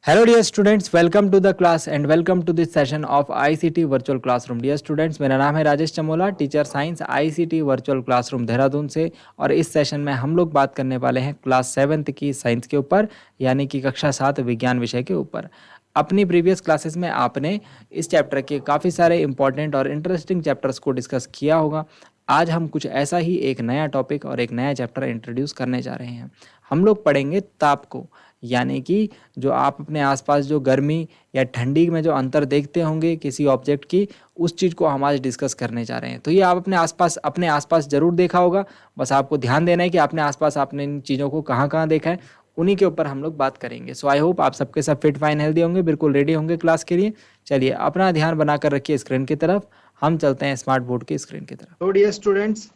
Hello dear students, welcome to the class and welcome to this session of ICT Virtual Classroom. Dear students, मेरा नाम है Rajesh Chamola, teacher science ICT virtual classroom Dehradun से। और इस session में हम लोग बात करने वाले हैं क्लास 7th की साइंस के ऊपर, यानी कि कक्षा 7 विज्ञान विषय के ऊपर। अपनी प्रीवियस क्लासेस में आपने इस चैप्टर के काफ़ी सारे इंपॉर्टेंट और इंटरेस्टिंग चैप्टर्स को डिस्कस किया होगा। आज हम कुछ ऐसा ही एक नया टॉपिक और एक नया चैप्टर इंट्रोड्यूस करने जा रहे हैं। हम लोग पढ़ेंगे ताप को, यानी कि जो आप अपने आसपास जो गर्मी या ठंडी में जो अंतर देखते होंगे किसी ऑब्जेक्ट की, उस चीज़ को हम आज डिस्कस करने जा रहे हैं। तो ये आप अपने आसपास ज़रूर देखा होगा, बस आपको ध्यान देना है कि अपने आसपास आपने इन चीज़ों को कहाँ कहाँ देखा है, उन्हीं के ऊपर हम लोग बात करेंगे। सो आई होप आप सबके सब फिट फाइन हेल्दी होंगे, बिल्कुल रेडी होंगे क्लास के लिए। चलिए अपना ध्यान बनाकर रखिए स्क्रीन की तरफ, हम चलते हैं स्मार्ट बोर्ड की स्क्रीन की तरफ। तो डियर स्टूडेंट्स,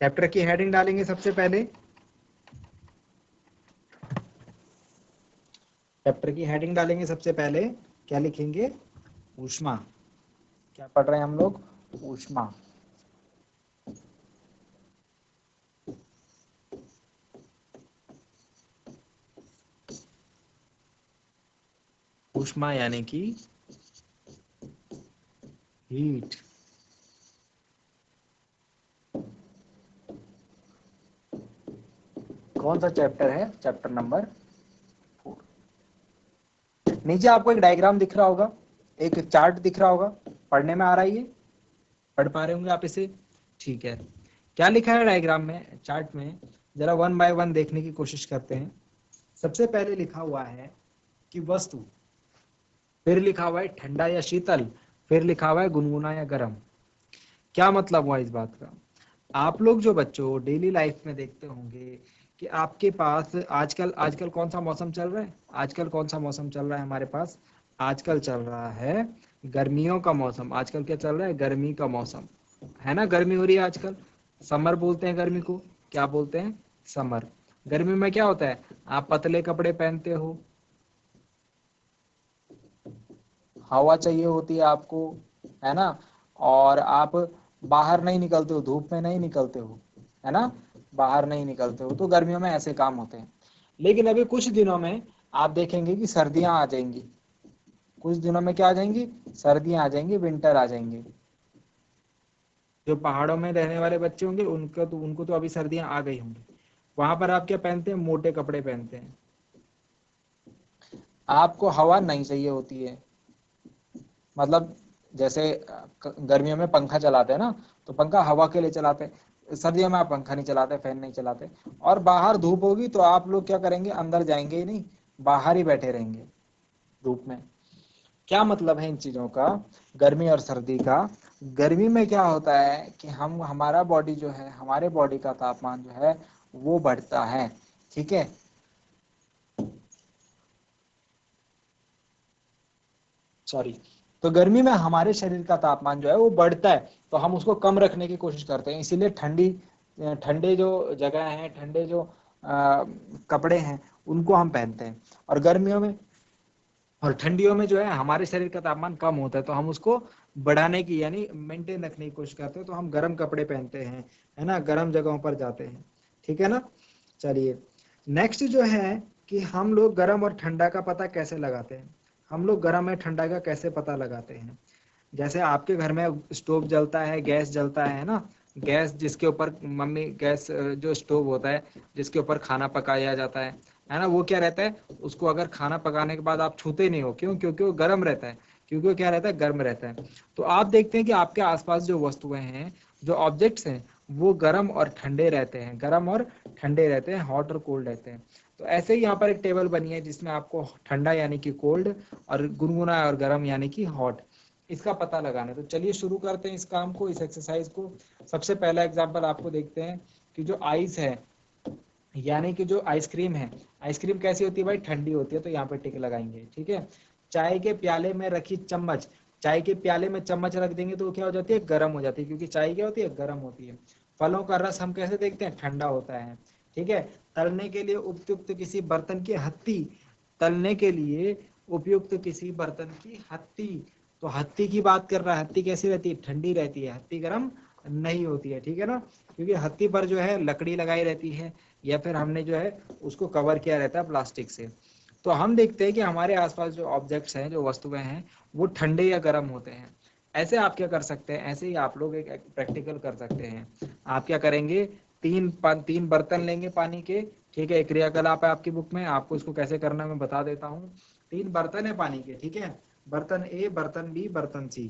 चैप्टर की हेडिंग डालेंगे सबसे पहले। चैप्टर की हेडिंग डालेंगे सबसे पहले, क्या लिखेंगे? ऊष्मा। क्या पढ़ रहे हैं हम लोग? ऊष्मा। ऊष्मा यानी कि हीट। कौन सा चैप्टर है? Chapter number 4। नीचे आपको एक डायग्राम दिख रहा होगा, एक चार्ट दिख रहा होगा। पढ़ने में आ रहा है? ये पढ़ पा रहे होंगे आप इसे? ठीक है। क्या लिखा है डायग्राम में, चार्ट में? जरा वन बाय वन देखने की कोशिश करते हैं। सबसे पहले लिखा हुआ है कि वस्तु, फिर लिखा हुआ है ठंडा या शीतल, फिर लिखा हुआ है गुनगुना या गर्म। क्या मतलब हुआ इस बात का? आप लोग जो बच्चों डेली लाइफ में देखते होंगे कि आपके पास आजकल आजकल कौन सा मौसम चल रहा है? आजकल कौन सा मौसम चल रहा है हमारे पास? आजकल चल रहा है गर्मियों का मौसम। आजकल क्या चल रहा है? गर्मी का मौसम है ना। गर्मी हो रही है आजकल। समर बोलते हैं गर्मी को। क्या बोलते हैं? समर। गर्मी में क्या होता है? आप पतले कपड़े पहनते हो, हवा चाहिए होती है आपको, है ना। और आप बाहर नहीं निकलते हो, धूप में नहीं निकलते हो, है ना। बाहर नहीं निकलते हो, तो गर्मियों में ऐसे काम होते हैं। लेकिन अभी कुछ दिनों में आप देखेंगे कि सर्दियां आ जाएंगी। कुछ दिनों में क्या आ जाएंगी? सर्दियां आ जाएंगी, विंटर आ जाएंगे। जो पहाड़ों में रहने वाले बच्चे होंगे उनको तो अभी सर्दियां आ गई होंगी। वहां पर आप क्या पहनते हैं? मोटे कपड़े पहनते हैं। आपको हवा नहीं चाहिए होती है। मतलब जैसे गर्मियों में पंखा चलाते हैं ना, तो पंखा हवा के लिए चलाते हैं। सर्दियों में आप पंखा नहीं चलाते, फैन नहीं चलाते। और बाहर धूप होगी तो आप लोग क्या करेंगे? अंदर जाएंगे ही नहीं, बाहर ही बैठे रहेंगे धूप में। क्या मतलब है इन चीजों का, गर्मी और सर्दी का? गर्मी में क्या होता है कि हमारा बॉडी जो है, हमारे बॉडी का तापमान जो है वो बढ़ता है। ठीक है। सॉरी। तो गर्मी में हमारे शरीर का तापमान जो है वो बढ़ता है, तो हम उसको कम रखने की कोशिश करते हैं। इसीलिए ठंडे जो जगह हैं, ठंडे जो कपड़े हैं, उनको हम पहनते हैं। और गर्मियों में और ठंडियों में जो है हमारे शरीर का तापमान कम होता है, तो हम उसको बढ़ाने की यानी मेंटेन रखने की कोशिश करते हैं, तो हम गर्म कपड़े पहनते हैं, है ना, गर्म जगहों पर जाते हैं। ठीक है ना। चलिए, नेक्स्ट जो है कि हम लोग गर्म और ठंडा का पता कैसे लगाते हैं? हम लोग गर्म या ठंडा का कैसे पता लगाते हैं? जैसे आपके घर में स्टोव जलता है, गैस जलता है ना। गैस जिसके ऊपर मम्मी गैस जो स्टोव होता है जिसके ऊपर खाना पकाया जाता है ना, वो क्या रहता है? उसको अगर खाना पकाने के बाद आप छूते नहीं हो, क्यों? क्योंकि वो गर्म रहता है। क्योंकि वो क्या रहता है? गर्म रहता है। तो आप देखते हैं कि आपके आसपास जो वस्तुएं हैं, जो ऑब्जेक्ट्स हैं, वो गर्म और ठंडे रहते हैं। गर्म और ठंडे रहते हैं, हॉट और कोल्ड रहते हैं। तो ऐसे ही यहाँ पर एक टेबल बनी है जिसमें आपको ठंडा यानी कि कोल्ड और गुनगुना और गर्म यानी कि हॉट, इसका पता लगाना है। तो चलिए शुरू करते हैं इस काम को, इस एक्सरसाइज को। सबसे पहला एग्जांपल आपको देखते हैं कि जो आइस है, यानी कि जो आइसक्रीम है, आइसक्रीम कैसी होती है भाई? ठंडी होती है। तो यहाँ पे टिक लगाएंगे। ठीक है। चाय के प्याले में रखी चम्मच, चाय के प्याले में चम्मच रख देंगे तो क्या हो जाती है? गर्म हो जाती है, क्योंकि चाय क्या होती है? गर्म होती है। फलों का रस हम कैसे देखते हैं? ठंडा होता है। ठीक है। तलने के लिए उपयुक्त किसी बर्तन की हत्ती, तलने के लिए उपयुक्त किसी बर्तन की हत्ती। तो हत्ती की बात कर रहा है। हत्ती कैसी रहती है? ठंडी रहती है। हत्ती गर्म नहीं होती है। ठीक है ना। क्योंकि हत्ती पर जो है लकड़ी लगाई रहती है, या फिर हमने जो है उसको कवर किया रहता है प्लास्टिक से। तो हम देखते हैं कि हमारे आसपास जो ऑब्जेक्ट्स हैं, जो वस्तुएं हैं, वो ठंडे या गर्म होते हैं। ऐसे आप क्या कर सकते हैं, ऐसे ही आप लोग एक प्रैक्टिकल कर सकते हैं। आप क्या करेंगे, तीन बर्तन लेंगे पानी के, ठीक है, एक क्रियाकलाप है आपकी बुक में, आपको इसको कैसे करना है मैं बता देता हूँ। 3 बर्तन है पानी के, ठीक है, बर्तन ए, बर्तन बी, बर्तन सी,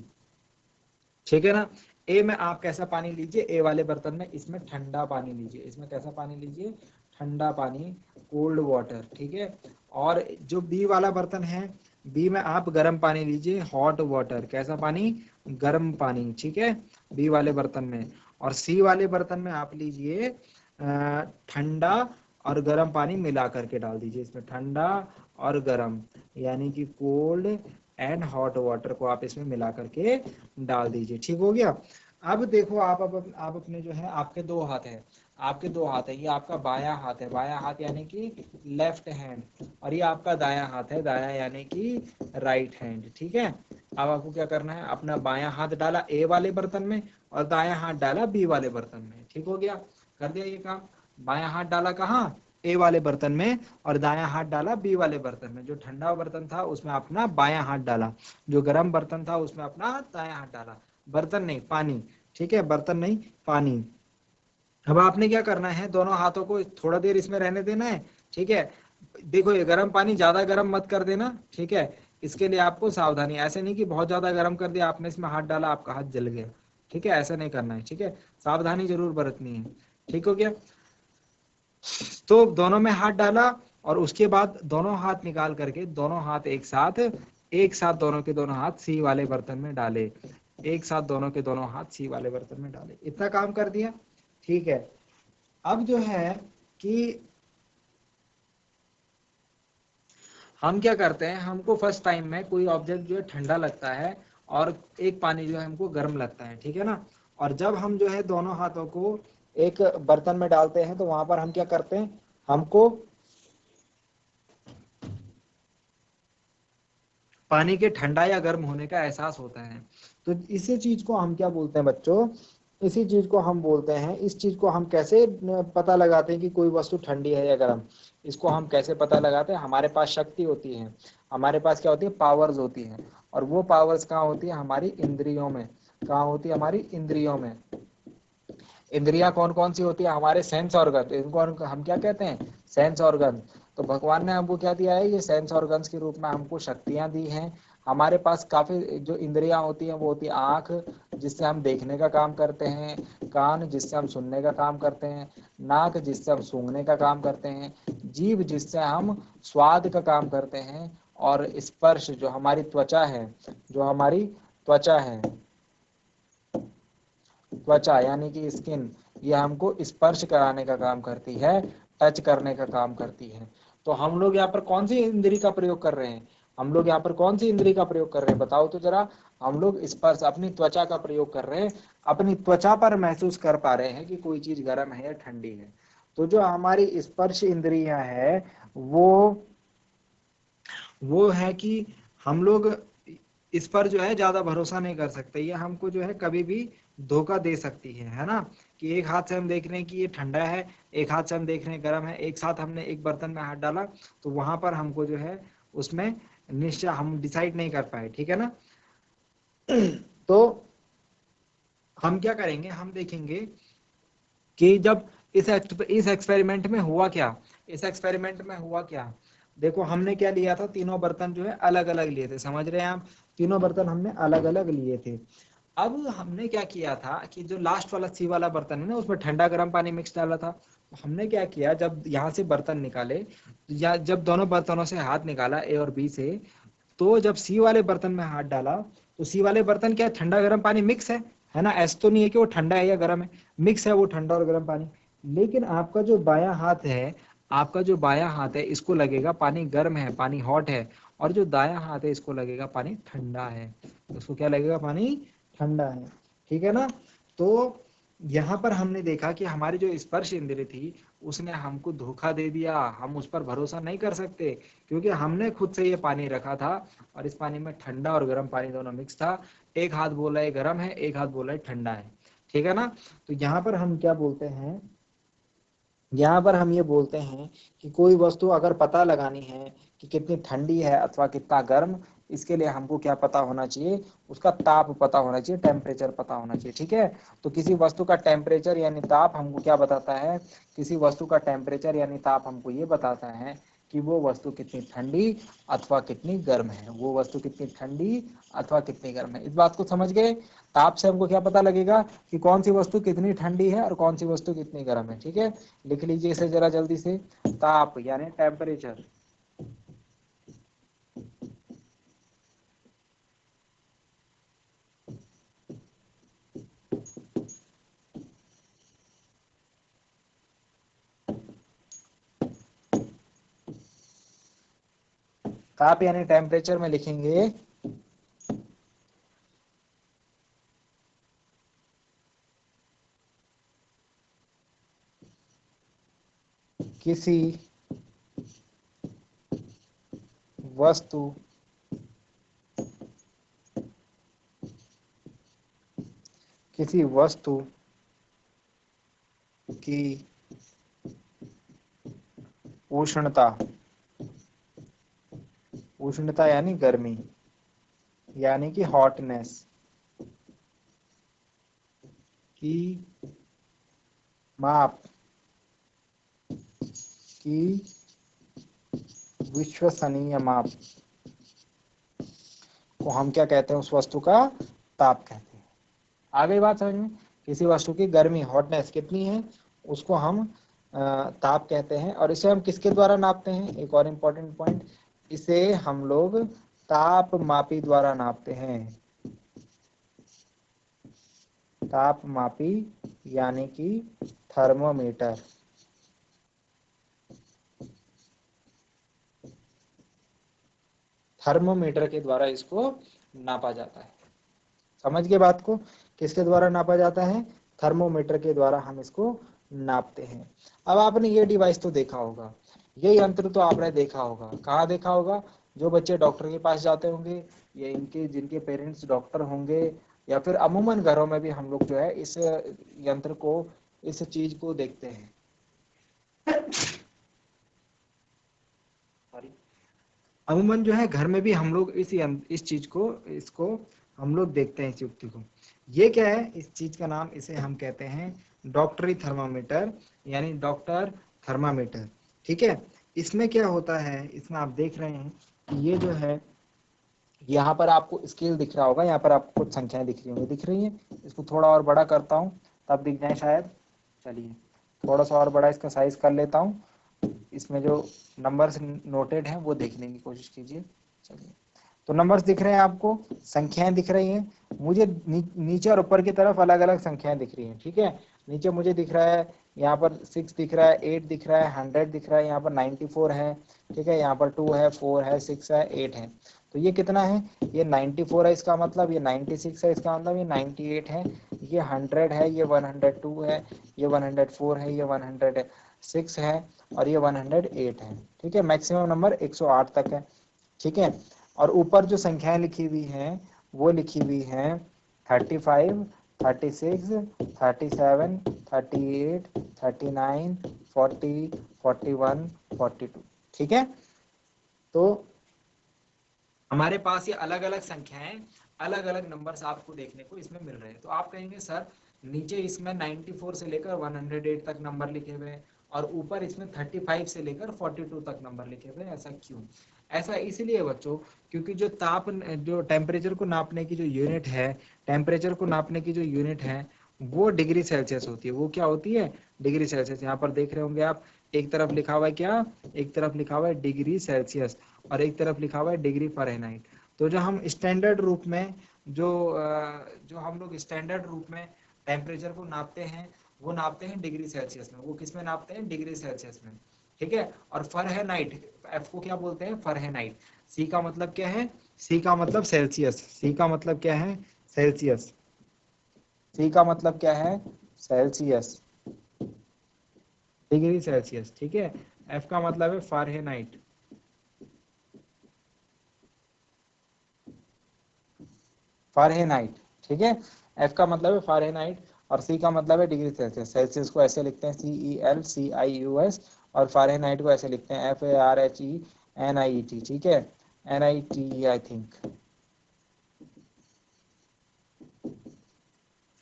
ठीक है ना। ए में आप कैसा पानी लीजिए, ए वाले बर्तन में, इसमें ठंडा पानी लीजिए, इसमें कैसा पानी लीजिए, ठंडा पानी, कोल्ड वाटर, ठीक है। और जो बी वाला बर्तन है, बी में आप गर्म पानी लीजिए, हॉट वाटर, कैसा पानी, गर्म पानी, ठीक है, बी वाले बर्तन में। और सी वाले बर्तन में आप लीजिए ठंडा और गर्म पानी मिला करके डाल दीजिए इसमें, ठंडा और गर्म, यानी कि कोल्ड एंड हॉट वाटर को आप इसमें मिला करके डाल दीजिए, ठीक हो गया। अब देखो आप अपने जो है, आपके 2 हाथ है, आपके 2 हाथ है, ये आपका बायां हाथ है, बायां हाथ यानी कि लेफ्ट हैंड, और ये आपका दायां हाथ है, दायां यानी कि राइट हैंड, ठीक है। अब आपको क्या करना है, अपना बायां हाथ डाला ए वाले बर्तन में और दायां हाथ डाला बी वाले बर्तन में, ठीक हो गया, कर दिया ये काम। बायां हाथ डाला कहाँ, ए वाले बर्तन में, और दायां हाथ डाला बी वाले बर्तन में। जो ठंडा बर्तन था उसमें अपना बायां हाथ डाला, जो गर्म बर्तन था उसमें अपना दायां हाथ डाला, बर्तन नहीं पानी, ठीक है, बर्तन नहीं पानी। अब आपने क्या करना है, दोनों हाथों को थोड़ा देर इसमें रहने देना है, ठीक है। देखो ये गर्म पानी ज्यादा गर्म मत कर देना, ठीक है, इसके लिए आपको सावधानी, ऐसे नहीं कि बहुत ज्यादा गर्म कर दिया आपने, इसमें हाथ डाला आपका हाथ जल गया, ठीक है, ऐसा नहीं करना है, ठीक है, सावधानी जरूर बरतनी है, ठीक हो गया। तो दोनों में हाथ डाला और उसके बाद दोनों हाथ निकाल करके, दोनों हाथ एक साथ दोनों के दोनों हाथ सी वाले बर्तन में डाले, एक साथ दोनों के दोनों हाथ सी वाले बर्तन में डाले, इतना काम कर दिया, ठीक है। अब जो है कि हम क्या करते हैं, हमको फर्स्ट टाइम में कोई ऑब्जेक्ट जो है ठंडा लगता है और एक पानी जो है हमको गर्म लगता है, ठीक है ना। और जब हम जो है दोनों हाथों को एक बर्तन में डालते हैं तो वहां पर हम क्या करते हैं, हमको पानी के ठंडा या गर्म होने का एहसास होता है। तो इसी चीज को हम क्या बोलते हैं बच्चों, इसी चीज को हम बोलते हैं, इस चीज को हम कैसे पता लगाते हैं कि कोई वस्तु ठंडी है या गर्म, इसको हम कैसे पता लगाते हैं, हमारे पास शक्ति होती है, हमारे पास क्या होती है, पावर्स होती है, और वो पावर्स कहाँ होती है, हमारी इंद्रियों में, कहाँ होती है, हमारी इंद्रियों में। इंद्रियां कौन कौन सी होती है, हमारे सेंस ऑर्गन, इनको हम क्या कहते हैं, सेंस ऑर्गन। तो भगवान ने हमको क्या दिया है, ये सेंस ऑर्गन्स के रूप में हमको शक्तियां दी हैं। हमारे पास काफी जो इंद्रियां होती हैं वो होती है आंख, जिससे हम देखने का काम करते हैं, कान जिससे हम सुनने का काम करते हैं, नाक जिससे हम सूंघने का काम करते हैं, जीभ जिससे हम स्वाद का काम करते हैं, और स्पर्श जो हमारी त्वचा है, जो हमारी त्वचा है, त्वचा यानी कि स्किन, ये हमको स्पर्श कराने का काम करती है, टच करने का काम करती है। तो हम लोग यहाँ पर कौन सी इंद्री का प्रयोग कर रहे हैं, हम लोग यहाँ पर कौन सी इंद्री का प्रयोग कर रहे हैं, बताओ तो जरा। हम लोग स्पर्श, अपनी त्वचा का प्रयोग कर रहे हैं, अपनी त्वचा पर महसूस कर पा रहे हैं कि कोई चीज गर्म है या ठंडी है। तो जो हमारी स्पर्श इंद्रियां है, वो है कि हम लोग इस पर जो है ज्यादा भरोसा नहीं कर सकते, ये हमको जो है कभी भी धोखा दे सकती है ना। कि एक हाथ से हम देख रहे हैं कि ये ठंडा है, एक हाथ से हम देख रहे हैं गर्म है, एक साथ हमने एक बर्तन में हाथ डाला, तो वहां पर हमको जो है उसमें निश्चय हम डिसाइड नहीं कर पाए, ठीक है ना। तो हम क्या करेंगे, हम देखेंगे कि जब इस एक्सपेरिमेंट में हुआ क्या, इस एक्सपेरिमेंट में हुआ क्या। देखो हमने क्या लिया था, तीनों बर्तन जो है अलग अलग लिए थे, समझ रहे हैं आप, तीनों बर्तन हमने अलग अलग लिए थे। अब हमने क्या किया था कि जो लास्ट वाला सी वाला बर्तन है ना, उसमें ठंडा गर्म पानी मिक्स डाला था। हमने क्या किया, जब यहाँ से बर्तन निकाले, या जब दोनों बर्तनों से हाथ निकाला ए और बी से, तो जब सी वाले बर्तन में हाथ डाला, तो सी वाले बर्तन क्या है, ठंडा गर्म पानी मिक्स है ना, ऐसा तो नहीं है कि वो ठंडा है या गर्म है, मिक्स है वो ठंडा और गर्म पानी। लेकिन आपका जो बायां हाथ है, आपका जो बायां हाथ है, इसको लगेगा पानी गर्म है, पानी हॉट है, और जो दायां हाथ है इसको लगेगा पानी ठंडा है, उसको क्या लगेगा, पानी ठंडा है, ठीक है ना। तो यहाँ पर हमने देखा कि हमारी जो स्पर्श इंद्रिय थी उसने हमको धोखा दे दिया, हम उस पर भरोसा नहीं कर सकते, क्योंकि हमने खुद से ये पानी रखा था और इस पानी में ठंडा और गर्म पानी दोनों मिक्स था। एक हाथ बोला है गर्म है, एक हाथ बोला है ठंडा है, ठीक है ना। तो यहाँ पर हम क्या बोलते हैं, यहाँ पर हम ये बोलते हैं कि कोई वस्तु अगर पता लगानी है कि कितनी ठंडी है अथवा कितना गर्म, इसके लिए हमको क्या पता होना चाहिए, उसका ताप पता होना चाहिए, टेम्परेचर पता होना चाहिए। ठीक है, तो किसी वस्तु का टेम्परेचर यानी ताप हमको क्या बताता है, किसी वस्तु का टेम्परेचर यानी ताप हमको ये बताता है कि वो वस्तु कितनी ठंडी अथवा कितनी गर्म है, वो वस्तु कितनी ठंडी अथवा कितनी गर्म है। इस बात को समझ गए? ताप से हमको क्या पता लगेगा कि कौन सी वस्तु कितनी ठंडी है और कौन सी वस्तु कितनी गर्म है। ठीक है, लिख लीजिए इसे जरा जल्दी से। ताप यानी टेम्परेचर, ताप यानी टेम्परेचर में लिखेंगे किसी वस्तु किसी वस्तु की उष्णता, उष्णता यानी गर्मी, यानी कि हॉटनेस की माप की विश्वसनीय माप को हम क्या कहते हैं, उस वस्तु का ताप कहते हैं। आ गई बात समझ में? किसी वस्तु की गर्मी, हॉटनेस कितनी है, उसको हम ताप कहते हैं। और इसे हम किसके द्वारा नापते हैं, एक और इम्पोर्टेंट पॉइंट, इसे हम लोग ताप मापी द्वारा नापते हैं। ताप मापी यानी कि थर्मोमीटर। थर्मोमीटर के द्वारा इसको नापा जाता है। समझ गए बात को? किसके द्वारा नापा जाता है, थर्मोमीटर के द्वारा हम इसको नापते हैं। अब आपने ये डिवाइस तो देखा होगा, ये यंत्र तो आपने देखा होगा, कहाँ देखा होगा, जो बच्चे डॉक्टर के पास जाते होंगे या इनके जिनके पेरेंट्स डॉक्टर होंगे, या फिर अमूमन घरों में भी हम लोग जो है इस यंत्र को, इस चीज को देखते हैं। सॉरी, अमूमन जो है घर में भी हम लोग इस चीज को, इसको हम लोग देखते हैं, इस युक्ति को। ये क्या है, इस चीज का नाम, इसे हम कहते हैं डॉक्टरी थर्मामीटर, यानी डॉक्टर थर्मामीटर। ठीक है, इसमें क्या होता है, इसमें आप देख रहे हैं कि ये जो है, यहाँ पर आपको स्केल दिख रहा होगा, यहाँ पर आपको कुछ संख्याएं दिख रही होंगी, दिख रही हैं? इसको थोड़ा और बड़ा करता हूँ तब दिख जाए शायद। चलिए थोड़ा सा और बड़ा इसका साइज कर लेता हूँ, इसमें जो नंबर्स नोटेड हैं वो देखने की कोशिश कीजिए। चलिए, तो नंबर्स दिख रहे हैं आपको, संख्याएं दिख रही हैं मुझे, नीचे और ऊपर की तरफ अलग अलग संख्याएं दिख रही हैं। ठीक है, नीचे मुझे दिख रहा है, यहाँ पर 6 दिख रहा है, 8 दिख रहा है, 100 दिख रहा है, यहाँ पर 94 है। ठीक है, यहाँ पर 2 है, 4 है, 6 है, 8 है। तो ये कितना है, ये 94 है इसका मतलब, ये 96 है इसका मतलब, ये 98 है, ये 100 है, ये 102 है, ये 104 है, ये 106 है, और ये 108 है। ठीक है, मैक्सिमम नंबर 108 तक है। ठीक है, और ऊपर जो संख्याएं लिखी हुई हैं वो लिखी हुई हैं 35, 36, 37, 38, 39, 40, 41, 42। ठीक है, तो हमारे पास ये अलग अलग संख्याएं, अलग अलग नंबर्स आपको देखने को इसमें मिल रहे हैं। तो आप कहेंगे सर नीचे इसमें 94 से लेकर 108 तक नंबर लिखे हुए हैं और ऊपर इसमें 35 से लेकर 42 तक नंबर लिखे हुए हैं, ऐसा क्यों? ऐसा इसलिए बच्चों, क्योंकि जो टेम्परेचर को नापने की जो यूनिट है, टेम्परेचर को नापने की जो यूनिट है वो डिग्री सेल्सियस होती है। वो क्या होती है, डिग्री सेल्सियस। यहाँ पर देख रहे होंगे आप, एक तरफ लिखा हुआ है क्या, एक तरफ लिखा हुआ है डिग्री सेल्सियस और एक तरफ लिखा हुआ है डिग्री फ़ारेनहाइट। तो जो हम स्टैंडर्ड रूप में जो हम लोग स्टैंडर्ड रूप में टेम्परेचर को नापते हैं वो नापते हैं डिग्री सेल्सियस में। वो किस में नापते हैं, डिग्री सेल्सियस में। ठीक है, और फ़ारेनहाइट, एफ को क्या बोलते हैं, फ़ारेनहाइट। सी का मतलब क्या है, सी का मतलब सेल्सियस, सी का मतलब क्या है, सेल्सियस। सी का मतलब क्या है, सेल्सियस, डिग्री सेल्सियस। ठीक है, एफ का मतलब है फ़ारेनहाइट, फ़ारेनहाइट। ठीक है, एफ का मतलब है फ़ारेनहाइट और सी का मतलब है डिग्री सेल्सियस। सेल्सियस को ऐसे लिखते हैं CELCIUS, और फ़ारेनहाइट को ऐसे लिखते हैं FARHENIET। ठीक है, NITE आई थिंक।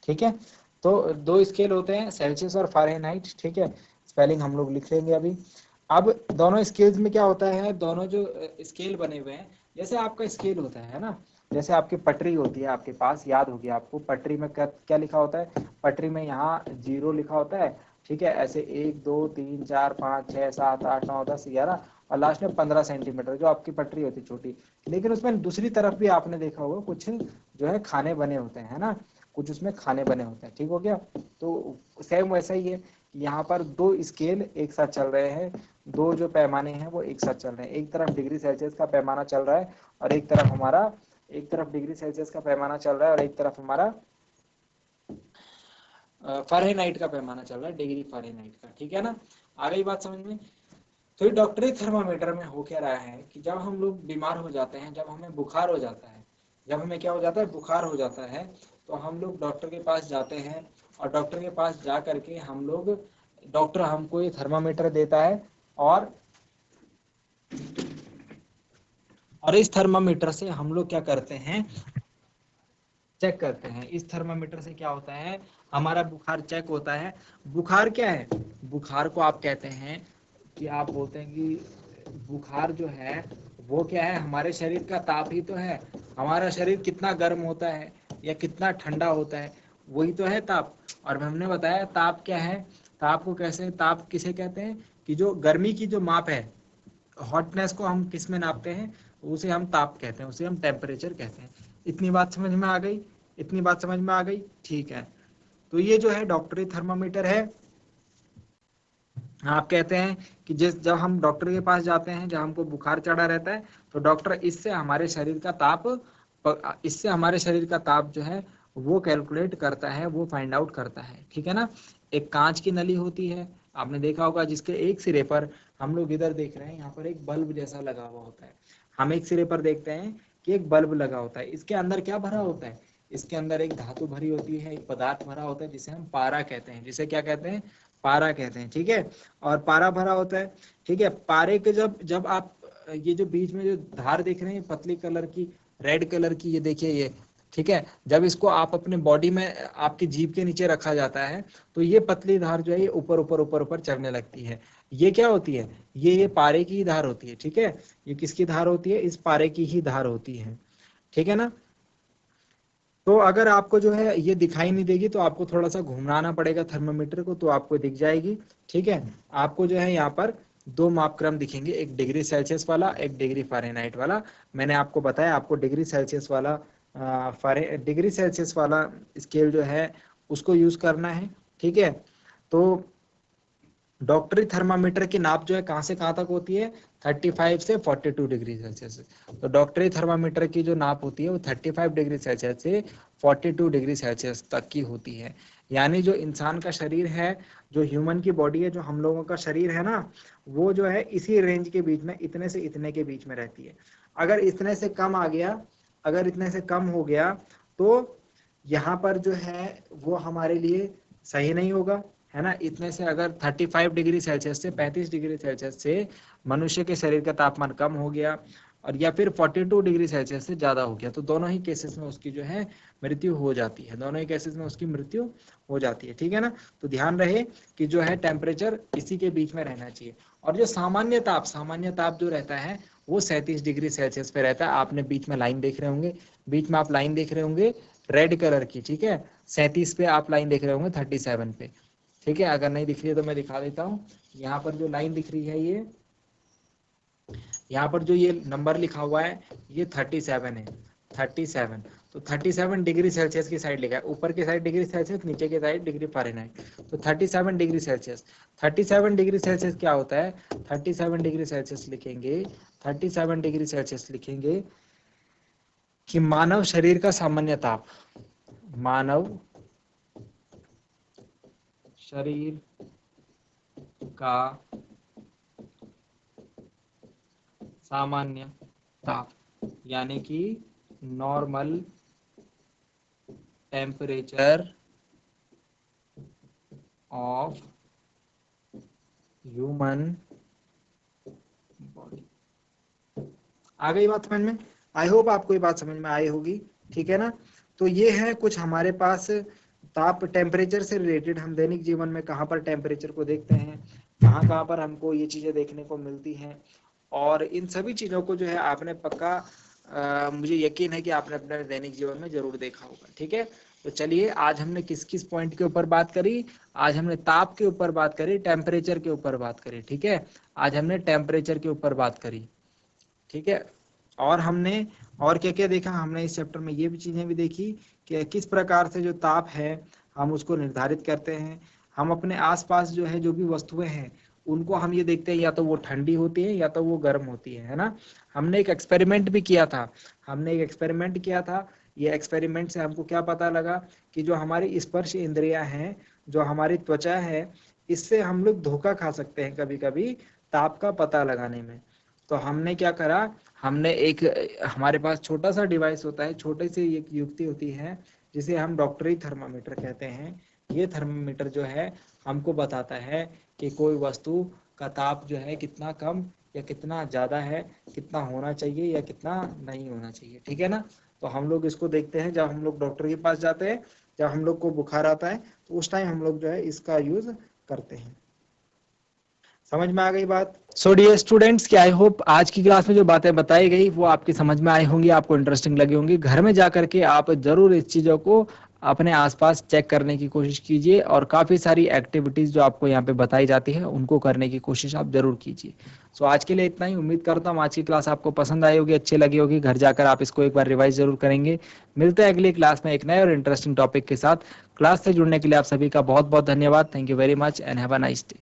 ठीक है, तो दो स्केल होते हैं, सेल्सियस और फ़ारेनहाइट। ठीक है, स्पेलिंग हम लोग लिख लेंगे अभी। अब दोनों स्केल्स में क्या होता है, दोनों जो स्केल बने हुए हैं, जैसे आपका स्केल होता है ना, जैसे आपकी पटरी होती है आपके पास, याद होगी आपको, पटरी में क्या क्या लिखा होता है, पटरी में यहाँ 0 लिखा होता है। ठीक है, ऐसे 1 2 3 4 5 6 7 8 9 10 11 और लास्ट में 15 सेंटीमीटर जो आपकी पटरी होती है छोटी। लेकिन उसमें दूसरी तरफ भी आपने देखा होगा कुछ जो है खाने बने होते हैं, है ना, कुछ उसमें खाने बने होते हैं। ठीक हो गया, तो सेम वैसा ही है, यहाँ पर दो स्केल एक साथ चल रहे हैं, दो जो पैमाने हैं वो एक साथ चल रहे हैं। एक तरफ डिग्री सेल्सियस का पैमाना चल रहा है और एक तरफ हमारा, एक तरफ डिग्री सेल्सियस का पैमाना चल रहा है और एक तरफ हमारा फ़ारेनहाइट का पैमाना चल रहा है, डिग्री फ़ारेनहाइट का। ठीक है ना, आ गई बात समझ में। तो डॉक्टरी थर्मामीटर में हो क्या रहा है कि जब हम लोग बीमार हो जाते हैं, जब हमें बुखार हो जाता है, जब हमें क्या हो जाता है, बुखार हो जाता है, तो हम लोग डॉक्टर के पास जाते हैं और डॉक्टर के पास जा करके हम लोग, डॉक्टर हमको ये थर्मामीटर देता है और इस थर्मामीटर से हम लोग क्या करते हैं, चेक करते हैं। इस थर्मामीटर से क्या होता है, हमारा बुखार चेक होता है। बुखार क्या है, बुखार को आप कहते हैं कि आप बोलते हैं कि बुखार जो है वो क्या है, हमारे शरीर का ताप ही तो है। हमारा शरीर कितना गर्म होता है या कितना ठंडा होता है, वही तो है ताप। और हमने बताया ताप क्या है, ताप को कैसे, ताप किसे कहते हैं कि जो गर्मी की जो माप है, हॉटनेस को हम किस में नापते हैं, उसे हम ताप कहते हैं, उसे हम टेम्परेचर कहते हैं। इतनी बात समझ में आ गई, इतनी बात समझ में आ गई। ठीक है, तो ये जो है डॉक्टरी थर्मामीटर है। आप कहते हैं कि जिस जब हम डॉक्टर के पास जाते हैं, जब हमको बुखार चढ़ा रहता है, तो डॉक्टर इससे हमारे शरीर का ताप, इससे हमारे शरीर का ताप जो है वो कैलकुलेट करता है, वो फाइंड आउट करता है। ठीक है ना, एक कांच की नली होती है, आपने देखा होगा, जिसके एक सिरे पर, हम लोग इधर देख रहे हैं, यहाँ पर एक बल्ब जैसा लगा हुआ होता है। हम एक सिरे पर देखते हैं कि एक बल्ब लगा होता है, इसके अंदर क्या भरा होता है, इसके अंदर एक धातु भरी होती है, एक पदार्थ भरा होता है जिसे हम पारा कहते हैं, जिसे क्या कहते हैं, पारा कहते हैं। ठीक है, और पारा भरा होता है। ठीक है, पारे के जब जब आप ये जो बीच में जो धार देख रहे हैं पतली कलर की, रेड कलर की, ये देखिए ये, ठीक है, जब इसको आप अपने बॉडी में, आपकी जीभ के नीचे रखा जाता है, तो ये पतली धार जो है ये ऊपर ऊपर ऊपर ऊपर चढ़ने लगती है। ये क्या होती है, ये पारे की ही धार होती है। ठीक है, ये किसकी धार होती है, इस पारे की ही धार होती है। ठीक है ना, तो अगर आपको जो है ये दिखाई नहीं देगी तो आपको थोड़ा सा घुमाना पड़ेगा थर्मामीटर को, तो आपको दिख जाएगी। ठीक है, आपको जो है यहाँ पर दो मापक्रम दिखेंगे, एक डिग्री सेल्सियस वाला, एक डिग्री फ़ारेनहाइट वाला। मैंने आपको बताया आपको डिग्री सेल्सियस वाला, डिग्री सेल्सियस वाला स्केल जो है उसको यूज करना है। ठीक है, तो डॉक्टरी थर्मामीटर की नाप जो है कहाँ से कहाँ तक होती है, 35 से 42 डिग्री सेल्सियस। तो डॉक्टरी थर्मामीटर की जो नाप होती है वो 35 डिग्री सेल्सियस से 42 डिग्री सेल्सियस तक की होती है। यानी जो इंसान का शरीर है, जो ह्यूमन की बॉडी है, जो हम लोगों का शरीर है ना, वो जो है इसी रेंज के बीच में, इतने से इतने के बीच में रहती है। अगर इतने से कम आ गया, अगर इतने से कम हो गया, तो यहाँ पर जो है वो हमारे लिए सही नहीं होगा, है ना। इतने से अगर 35 डिग्री सेल्सियस से 35 डिग्री सेल्सियस से मनुष्य के शरीर का तापमान कम हो गया, और या फिर 42 डिग्री सेल्सियस से ज़्यादा हो गया, तो दोनों ही केसेस में उसकी जो है मृत्यु हो जाती है, दोनों ही केसेस में उसकी मृत्यु हो जाती है। ठीक है ना, तो ध्यान रहे कि जो है टेम्परेचर इसी के बीच में रहना चाहिए। और जो सामान्य ताप जो रहता है वो 37 डिग्री सेल्सियस पे रहता है। आपने बीच में लाइन देख रहे होंगे, बीच में आप लाइन देख रहे होंगे रेड कलर की। ठीक है, 37 पे आप लाइन देख रहे होंगे 37 पे। ठीक है, अगर नहीं दिख रही है तो मैं दिखा देता हूँ। यहाँ पर जो लाइन दिख रही है, ये यहाँ पर जो ये नंबर लिखा हुआ है ये 37 है, 37। तो 37 डिग्री सेल्सियस की साइड लिखा है, ऊपर की साइड डिग्री सेल्सियस, नीचे की साइड डिग्री फ़ारेनहाइट। तो 37 डिग्री सेल्सियस, 37 डिग्री सेल्सियस क्या होता है, 37 डिग्री सेल्सियस लिखेंगे, 37 डिग्री सेल्सियस लिखेंगे कि मानव शरीर का सामान्य ताप, मानव शरीर का सामान्य ताप, यानी कि normal temperature of human body. आ गई बात समझ में? आई होप आपको ये बात समझ में आई होगी, ठीक है ना। तो ये है कुछ हमारे पास ताप टेम्परेचर से रिलेटेड, हम दैनिक जीवन में कहाँ पर टेम्परेचर को देखते हैं, कहाँ कहाँ पर हमको ये चीजें देखने को मिलती हैं, और इन सभी चीजों को जो है आपने पक्का मुझे यकीन है कि आपने अपने दैनिक जीवन में जरूर देखा होगा, ठीक है। तो चलिए, आज हमने किस किस पॉइंट के ऊपर बात करी? आज हमने ताप के ऊपर बात करी, टेम्परेचर के ऊपर बात करी, ठीक है। आज हमने टेम्परेचर के ऊपर बात करी, ठीक है। और हमने और क्या क्या देखा? हमने इस चैप्टर में ये भी चीजें भी देखी कि किस प्रकार से जो ताप है हम उसको निर्धारित करते हैं। हम अपने आसपास जो है जो भी वस्तुएं हैं उनको हम ये देखते हैं या तो वो ठंडी होती है या तो वो गर्म होती है ना। हमने एक एक्सपेरिमेंट भी किया था, ये एक्सपेरिमेंट से हमको क्या पता लगा कि जो हमारी स्पर्श इंद्रियां हैं, जो हमारी त्वचा है, इससे हम लोग धोखा खा सकते हैं कभी कभी ताप का पता लगाने में। तो हमने क्या करा, हमने एक हमारे पास छोटा सा डिवाइस होता है, छोटी सी एक युक्ति होती है जिसे हम डॉक्टरी थर्मामीटर कहते हैं। ये थर्मामीटर जो है हमको बताता है कि कोई वस्तु का ताप जो है कितना कम या कितना ज्यादा है, कितना होना चाहिए या कितना नहीं होना चाहिए, ठीक है ना। तो हम लोग इसको देखते हैं जब हम लोग डॉक्टर के पास जाते हैं, जब हम लोग को बुखार आता है तो उस टाइम हम लोग जो है इसका यूज करते हैं। समझ में आ गई बात? सो डियर स्टूडेंट्स, कि आई होप आज की क्लास में जो बातें बताई गई वो आपकी समझ में आई होंगी, आपको इंटरेस्टिंग लगी होंगी। घर में जा करके आप जरूर इस चीजों को अपने आसपास चेक करने की कोशिश कीजिए, और काफी सारी एक्टिविटीज जो आपको यहाँ पे बताई जाती है उनको करने की कोशिश आप जरूर कीजिए। सो आज के लिए इतना ही। उम्मीद करता हूँ आज की क्लास आपको पसंद आई होगी, अच्छी लगी होगी। घर जाकर आप इसको एक बार रिवाइज जरूर करेंगे। मिलते हैं अगली क्लास में एक नए और इंटरेस्टिंग टॉपिक के साथ। क्लास से जुड़ने के लिए आप सभी का बहुत बहुत धन्यवाद। Thank you very much and have a nice day.